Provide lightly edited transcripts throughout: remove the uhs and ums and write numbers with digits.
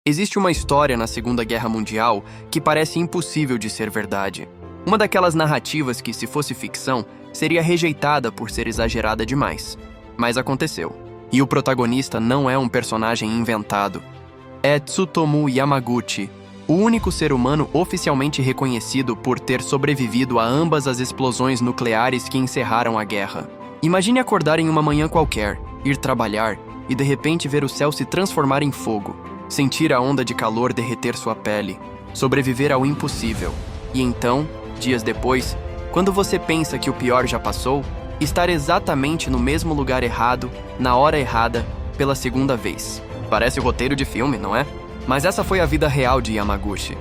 Existe uma história na Segunda Guerra Mundial que parece impossível de ser verdade. Uma daquelas narrativas que, se fosse ficção, seria rejeitada por ser exagerada demais. Mas aconteceu. E o protagonista não é um personagem inventado. É Tsutomu Yamaguchi, o único ser humano oficialmente reconhecido por ter sobrevivido a ambas as explosões nucleares que encerraram a guerra. Imagine acordar em uma manhã qualquer, ir trabalhar e de repente ver o céu se transformar em fogo. Sentir a onda de calor derreter sua pele, sobreviver ao impossível. E então, dias depois, quando você pensa que o pior já passou, estar exatamente no mesmo lugar errado, na hora errada, pela segunda vez. Parece o roteiro de filme, não é? Mas essa foi a vida real de Yamaguchi.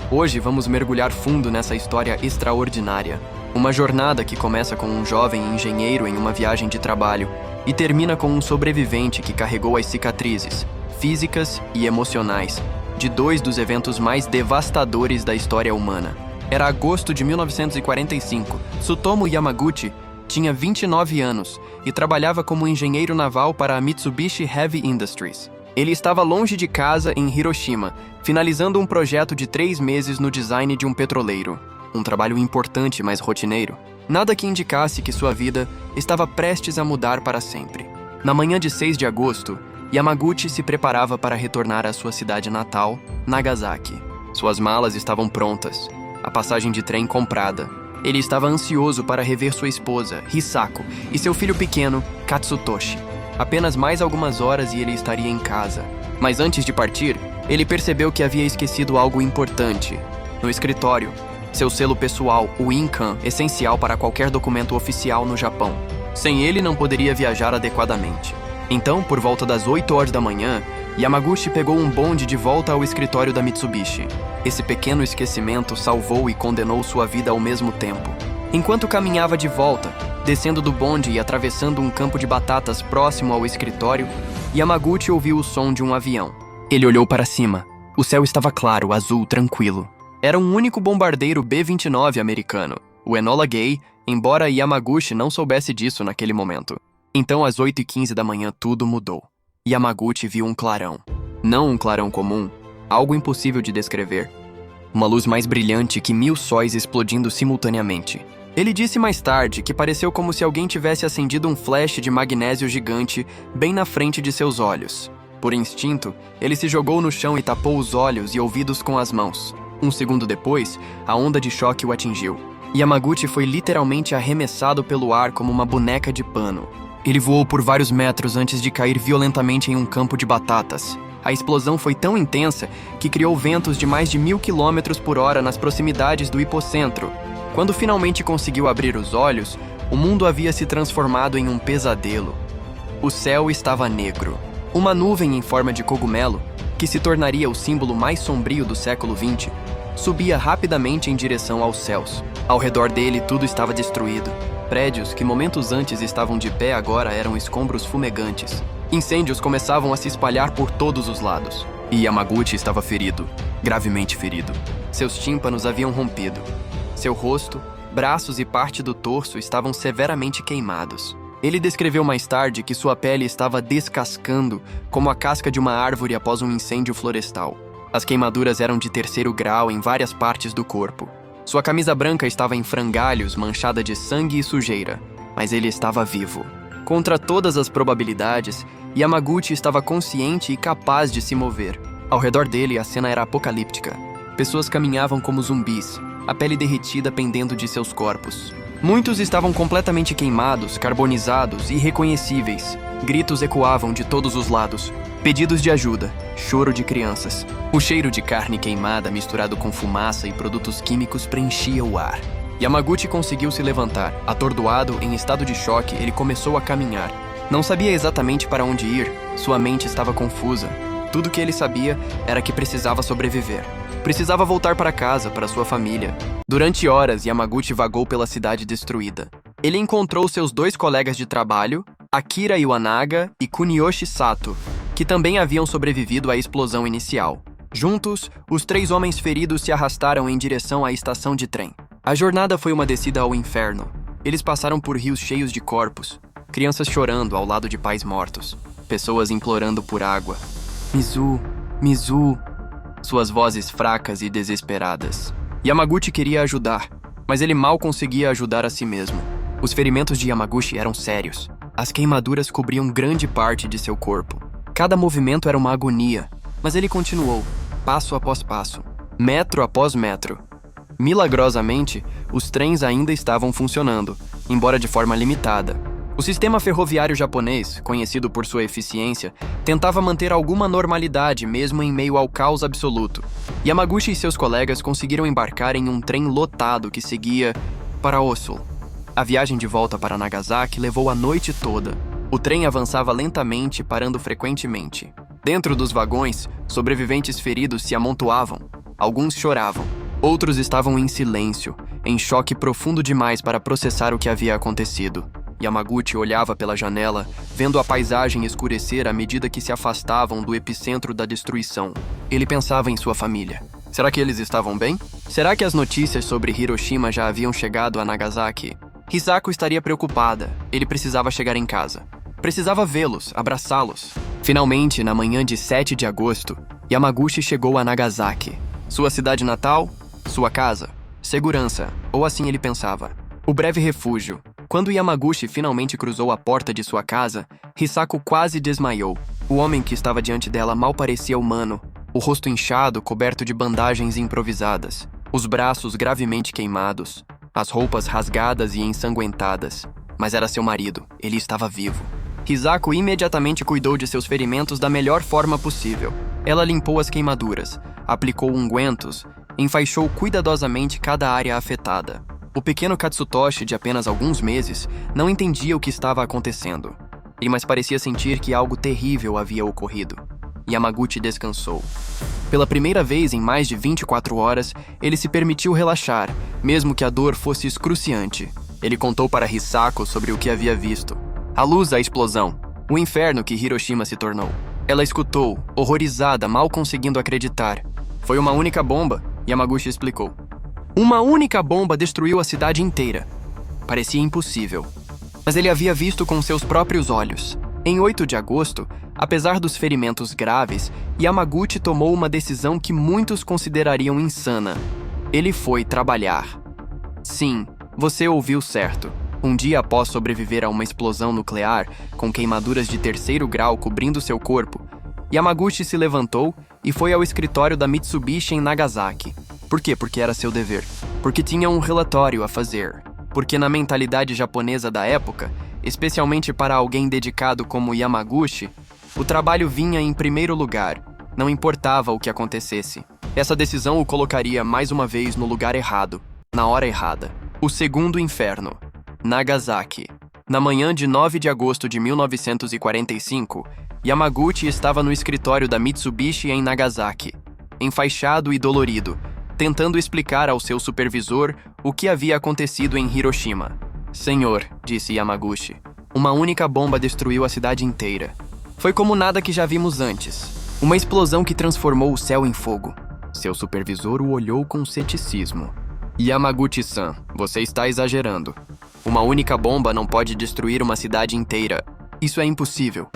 Hoje vamos mergulhar fundo nessa história extraordinária. Uma jornada que começa com um jovem engenheiro em uma viagem de trabalho e termina com um sobrevivente que carregou as cicatrizes físicas e emocionais de dois dos eventos mais devastadores da história humana. Era agosto de 1945. Tsutomu Yamaguchi tinha 29 anos e trabalhava como engenheiro naval para a Mitsubishi Heavy Industries. Ele estava longe de casa em Hiroshima, finalizando um projeto de 3 meses no design de um petroleiro. Um trabalho importante, mas rotineiro. Nada que indicasse que sua vida estava prestes a mudar para sempre. Na manhã de 6 de agosto, Yamaguchi se preparava para retornar à sua cidade natal, Nagasaki. Suas malas estavam prontas, a passagem de trem comprada. Ele estava ansioso para rever sua esposa, Hisako, e seu filho pequeno, Katsutoshi. Apenas mais algumas horas e ele estaria em casa. Mas antes de partir, ele percebeu que havia esquecido algo importante. No escritório, seu selo pessoal, o INCAN, essencial para qualquer documento oficial no Japão. Sem ele, não poderia viajar adequadamente. Então, por volta das 8 horas da manhã, Yamaguchi pegou um bonde de volta ao escritório da Mitsubishi. Esse pequeno esquecimento salvou e condenou sua vida ao mesmo tempo. Enquanto caminhava de volta, descendo do bonde e atravessando um campo de batatas próximo ao escritório, Yamaguchi ouviu o som de um avião. Ele olhou para cima. O céu estava claro, azul, tranquilo. Era um único bombardeiro B-29 americano, o Enola Gay, embora Yamaguchi não soubesse disso naquele momento. Então, às 8h15 da manhã, tudo mudou. Yamaguchi viu um clarão. Não um clarão comum, algo impossível de descrever. Uma luz mais brilhante que 1000 sóis explodindo simultaneamente. Ele disse mais tarde que pareceu como se alguém tivesse acendido um flash de magnésio gigante bem na frente de seus olhos. Por instinto, ele se jogou no chão e tapou os olhos e ouvidos com as mãos. Um segundo depois, a onda de choque o atingiu. Yamaguchi foi literalmente arremessado pelo ar como uma boneca de pano. Ele voou por vários metros antes de cair violentamente em um campo de batatas. A explosão foi tão intensa que criou ventos de mais de 1000 km/h nas proximidades do hipocentro. Quando finalmente conseguiu abrir os olhos, o mundo havia se transformado em um pesadelo. O céu estava negro. Uma nuvem em forma de cogumelo, que se tornaria o símbolo mais sombrio do século XX, subia rapidamente em direção aos céus. Ao redor dele, tudo estava destruído. Prédios que momentos antes estavam de pé agora eram escombros fumegantes. Incêndios começavam a se espalhar por todos os lados. E Yamaguchi estava ferido, gravemente ferido. Seus tímpanos haviam rompido. Seu rosto, braços e parte do torso estavam severamente queimados. Ele descreveu mais tarde que sua pele estava descascando, como a casca de uma árvore após um incêndio florestal. As queimaduras eram de 3º grau em várias partes do corpo. Sua camisa branca estava em frangalhos, manchada de sangue e sujeira, mas ele estava vivo. Contra todas as probabilidades, Yamaguchi estava consciente e capaz de se mover. Ao redor dele, a cena era apocalíptica. Pessoas caminhavam como zumbis, a pele derretida pendendo de seus corpos. Muitos estavam completamente queimados, carbonizados, irreconhecíveis. Gritos ecoavam de todos os lados. Pedidos de ajuda, choro de crianças. O cheiro de carne queimada misturado com fumaça e produtos químicos preenchia o ar. Yamaguchi conseguiu se levantar. Atordoado, em estado de choque, ele começou a caminhar. Não sabia exatamente para onde ir. Sua mente estava confusa. Tudo que ele sabia era que precisava sobreviver. Precisava voltar para casa, para sua família. Durante horas, Yamaguchi vagou pela cidade destruída. Ele encontrou seus 2 colegas de trabalho, Akira Iwanaga e Kuniyoshi Sato, que também haviam sobrevivido à explosão inicial. Juntos, os 3 homens feridos se arrastaram em direção à estação de trem. A jornada foi uma descida ao inferno. Eles passaram por rios cheios de corpos, crianças chorando ao lado de pais mortos, pessoas implorando por água. Mizu, Mizu, suas vozes fracas e desesperadas. Yamaguchi queria ajudar, mas ele mal conseguia ajudar a si mesmo. Os ferimentos de Yamaguchi eram sérios. As queimaduras cobriam grande parte de seu corpo. Cada movimento era uma agonia, mas ele continuou, passo após passo, metro após metro. Milagrosamente, os trens ainda estavam funcionando, embora de forma limitada. O sistema ferroviário japonês, conhecido por sua eficiência, tentava manter alguma normalidade mesmo em meio ao caos absoluto. Yamaguchi e seus colegas conseguiram embarcar em um trem lotado que seguia para Oslo. A viagem de volta para Nagasaki levou a noite toda. O trem avançava lentamente, parando frequentemente. Dentro dos vagões, sobreviventes feridos se amontoavam. Alguns choravam. Outros estavam em silêncio, em choque profundo demais para processar o que havia acontecido. Yamaguchi olhava pela janela, vendo a paisagem escurecer à medida que se afastavam do epicentro da destruição. Ele pensava em sua família. Será que eles estavam bem? Será que as notícias sobre Hiroshima já haviam chegado a Nagasaki? Hisako estaria preocupada. Ele precisava chegar em casa. Precisava vê-los, abraçá-los. Finalmente, na manhã de 7 de agosto, Yamaguchi chegou a Nagasaki. Sua cidade natal, sua casa, segurança, ou assim ele pensava. O breve refúgio. Quando Yamaguchi finalmente cruzou a porta de sua casa, Hisako quase desmaiou. O homem que estava diante dela mal parecia humano. O rosto inchado, coberto de bandagens improvisadas. Os braços gravemente queimados. As roupas rasgadas e ensanguentadas. Mas era seu marido. Ele estava vivo. Hisako imediatamente cuidou de seus ferimentos da melhor forma possível. Ela limpou as queimaduras, aplicou ungüentos, enfaixou cuidadosamente cada área afetada. O pequeno Katsutoshi, de apenas alguns meses, não entendia o que estava acontecendo. Mas parecia sentir que algo terrível havia ocorrido. Yamaguchi descansou. Pela primeira vez em mais de 24 horas, ele se permitiu relaxar, mesmo que a dor fosse excruciante. Ele contou para Hisako sobre o que havia visto. A luz da explosão. O inferno que Hiroshima se tornou. Ela escutou, horrorizada, mal conseguindo acreditar. Foi uma única bomba, Yamaguchi explicou. Uma única bomba destruiu a cidade inteira. Parecia impossível. Mas ele havia visto com seus próprios olhos. Em 8 de agosto, apesar dos ferimentos graves, Yamaguchi tomou uma decisão que muitos considerariam insana. Ele foi trabalhar. Sim, você ouviu certo. Um dia após sobreviver a uma explosão nuclear, com queimaduras de 3º grau cobrindo seu corpo, Yamaguchi se levantou e foi ao escritório da Mitsubishi em Nagasaki. Por quê? Porque era seu dever. Porque tinha um relatório a fazer. Porque na mentalidade japonesa da época, especialmente para alguém dedicado como Yamaguchi, o trabalho vinha em primeiro lugar, não importava o que acontecesse. Essa decisão o colocaria mais uma vez no lugar errado, na hora errada. O segundo inferno. Nagasaki. Na manhã de 9 de agosto de 1945, Yamaguchi estava no escritório da Mitsubishi em Nagasaki, enfaixado e dolorido, tentando explicar ao seu supervisor o que havia acontecido em Hiroshima. Senhor, disse Yamaguchi, uma única bomba destruiu a cidade inteira. Foi como nada que já vimos antes. Uma explosão que transformou o céu em fogo. Seu supervisor o olhou com ceticismo. Yamaguchi-san, você está exagerando. Uma única bomba não pode destruir uma cidade inteira. Isso é impossível.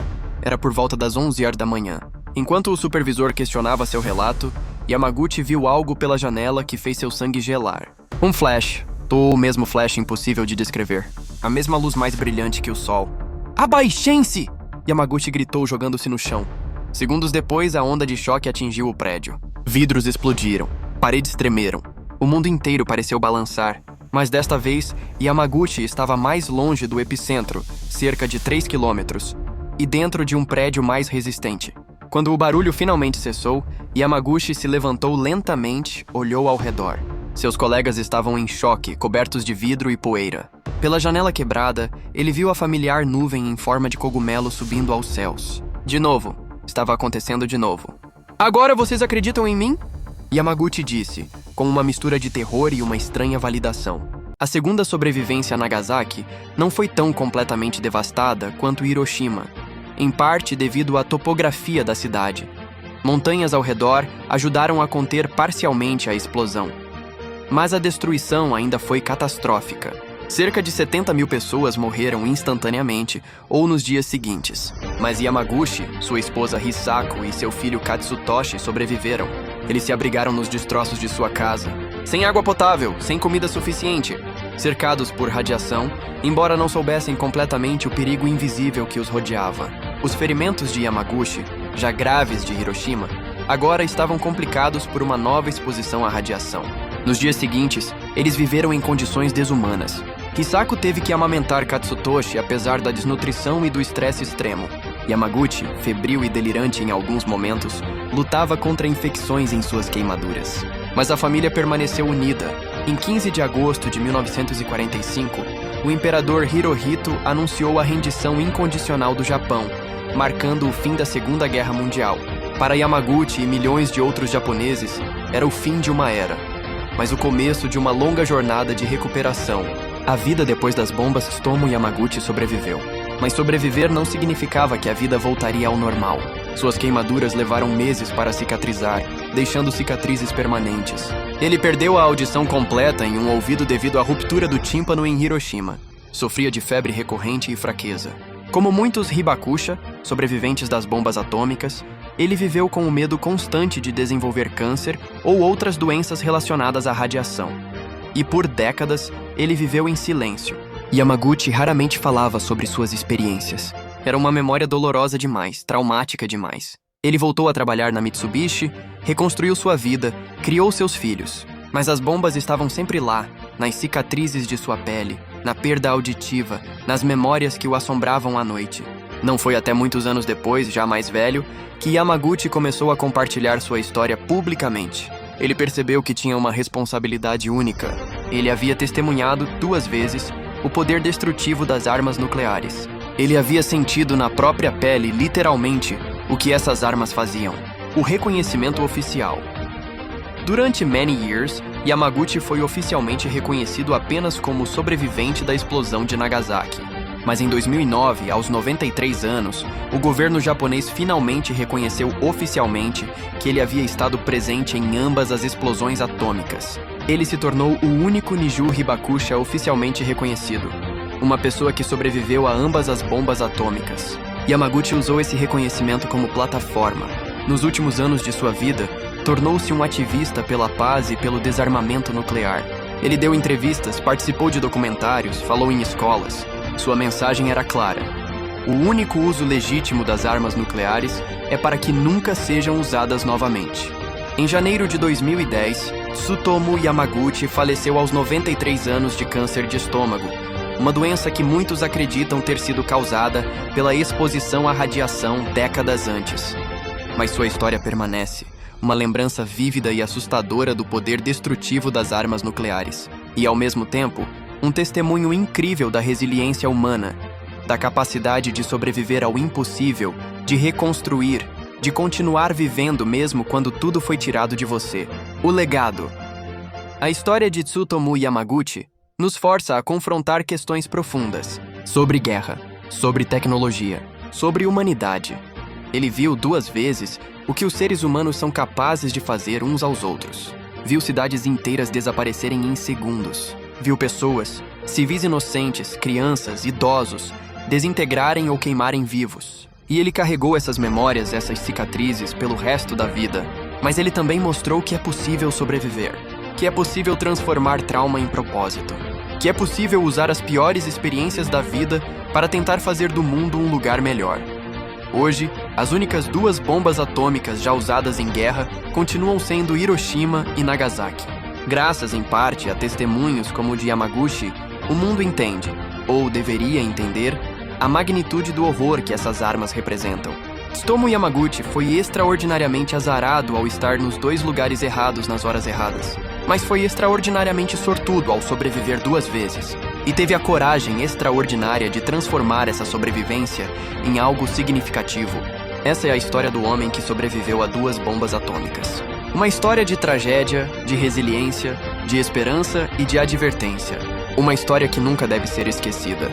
Era por volta das 11 horas da manhã. Enquanto o supervisor questionava seu relato, Yamaguchi viu algo pela janela que fez seu sangue gelar. Um flash. O mesmo flash impossível de descrever. A mesma luz mais brilhante que o sol. Abaixem-se! Yamaguchi gritou jogando-se no chão. Segundos depois, a onda de choque atingiu o prédio. Vidros explodiram. Paredes tremeram. O mundo inteiro pareceu balançar. Mas desta vez, Yamaguchi estava mais longe do epicentro, cerca de 3 quilômetros, e dentro de um prédio mais resistente. Quando o barulho finalmente cessou, Yamaguchi se levantou lentamente, olhou ao redor. Seus colegas estavam em choque, cobertos de vidro e poeira. Pela janela quebrada, ele viu a familiar nuvem em forma de cogumelo subindo aos céus. De novo. Estava acontecendo de novo. Agora vocês acreditam em mim? Yamaguchi disse, com uma mistura de terror e uma estranha validação. A segunda sobrevivência a Nagasaki não foi tão completamente devastada quanto Hiroshima, em parte devido à topografia da cidade. Montanhas ao redor ajudaram a conter parcialmente a explosão. Mas a destruição ainda foi catastrófica. Cerca de 70 mil pessoas morreram instantaneamente ou nos dias seguintes. Mas Yamaguchi, sua esposa Hisako e seu filho Katsutoshi sobreviveram. Eles se abrigaram nos destroços de sua casa, sem água potável, sem comida suficiente, cercados por radiação, embora não soubessem completamente o perigo invisível que os rodeava. Os ferimentos de Yamaguchi, já graves de Hiroshima, agora estavam complicados por uma nova exposição à radiação. Nos dias seguintes, eles viveram em condições desumanas. Hisako teve que amamentar Katsutoshi apesar da desnutrição e do estresse extremo. Yamaguchi, febril e delirante em alguns momentos, lutava contra infecções em suas queimaduras. Mas a família permaneceu unida. Em 15 de agosto de 1945, o imperador Hirohito anunciou a rendição incondicional do Japão, marcando o fim da Segunda Guerra Mundial. Para Yamaguchi e milhões de outros japoneses, era o fim de uma era, mas o começo de uma longa jornada de recuperação. A vida depois das bombas, Tsutomu Yamaguchi sobreviveu. Mas sobreviver não significava que a vida voltaria ao normal. Suas queimaduras levaram meses para cicatrizar, deixando cicatrizes permanentes. Ele perdeu a audição completa em um ouvido devido à ruptura do tímpano em Hiroshima. Sofria de febre recorrente e fraqueza. Como muitos hibakusha, sobreviventes das bombas atômicas, ele viveu com o medo constante de desenvolver câncer ou outras doenças relacionadas à radiação. E por décadas, ele viveu em silêncio. Yamaguchi raramente falava sobre suas experiências. Era uma memória dolorosa demais, traumática demais. Ele voltou a trabalhar na Mitsubishi, reconstruiu sua vida, criou seus filhos. Mas as bombas estavam sempre lá, nas cicatrizes de sua pele, na perda auditiva, nas memórias que o assombravam à noite. Não foi até muitos anos depois, já mais velho, que Yamaguchi começou a compartilhar sua história publicamente. Ele percebeu que tinha uma responsabilidade única. Ele havia testemunhado 2 vezes o poder destrutivo das armas nucleares. Ele havia sentido na própria pele, literalmente, o que essas armas faziam. O reconhecimento oficial. Durante many years, Yamaguchi foi oficialmente reconhecido apenas como sobrevivente da explosão de Nagasaki. Mas em 2009, aos 93 anos, o governo japonês finalmente reconheceu oficialmente que ele havia estado presente em ambas as explosões atômicas. Ele se tornou o único Niju Hibakusha oficialmente reconhecido, uma pessoa que sobreviveu a ambas as bombas atômicas. Yamaguchi usou esse reconhecimento como plataforma. Nos últimos anos de sua vida, tornou-se um ativista pela paz e pelo desarmamento nuclear. Ele deu entrevistas, participou de documentários, falou em escolas. Sua mensagem era clara. O único uso legítimo das armas nucleares é para que nunca sejam usadas novamente. Em janeiro de 2010, Tsutomu Yamaguchi faleceu aos 93 anos de câncer de estômago, uma doença que muitos acreditam ter sido causada pela exposição à radiação décadas antes. Mas sua história permanece, uma lembrança vívida e assustadora do poder destrutivo das armas nucleares, e, ao mesmo tempo, um testemunho incrível da resiliência humana, da capacidade de sobreviver ao impossível, de reconstruir, de continuar vivendo mesmo quando tudo foi tirado de você. O legado. A história de Tsutomu Yamaguchi nos força a confrontar questões profundas sobre guerra, sobre tecnologia, sobre humanidade. Ele viu 2 vezes o que os seres humanos são capazes de fazer uns aos outros. Viu cidades inteiras desaparecerem em segundos. Viu pessoas, civis inocentes, crianças, idosos, desintegrarem ou queimarem vivos. E ele carregou essas memórias, essas cicatrizes, pelo resto da vida. Mas ele também mostrou que é possível sobreviver, que é possível transformar trauma em propósito, que é possível usar as piores experiências da vida para tentar fazer do mundo um lugar melhor. Hoje, as únicas 2 bombas atômicas já usadas em guerra continuam sendo Hiroshima e Nagasaki. Graças, em parte, a testemunhos como o de Yamaguchi, o mundo entende, ou deveria entender, a magnitude do horror que essas armas representam. Tsutomu Yamaguchi foi extraordinariamente azarado ao estar nos 2 lugares errados nas horas erradas, mas foi extraordinariamente sortudo ao sobreviver 2 vezes, e teve a coragem extraordinária de transformar essa sobrevivência em algo significativo. Essa é a história do homem que sobreviveu a 2 bombas atômicas. Uma história de tragédia, de resiliência, de esperança e de advertência. Uma história que nunca deve ser esquecida.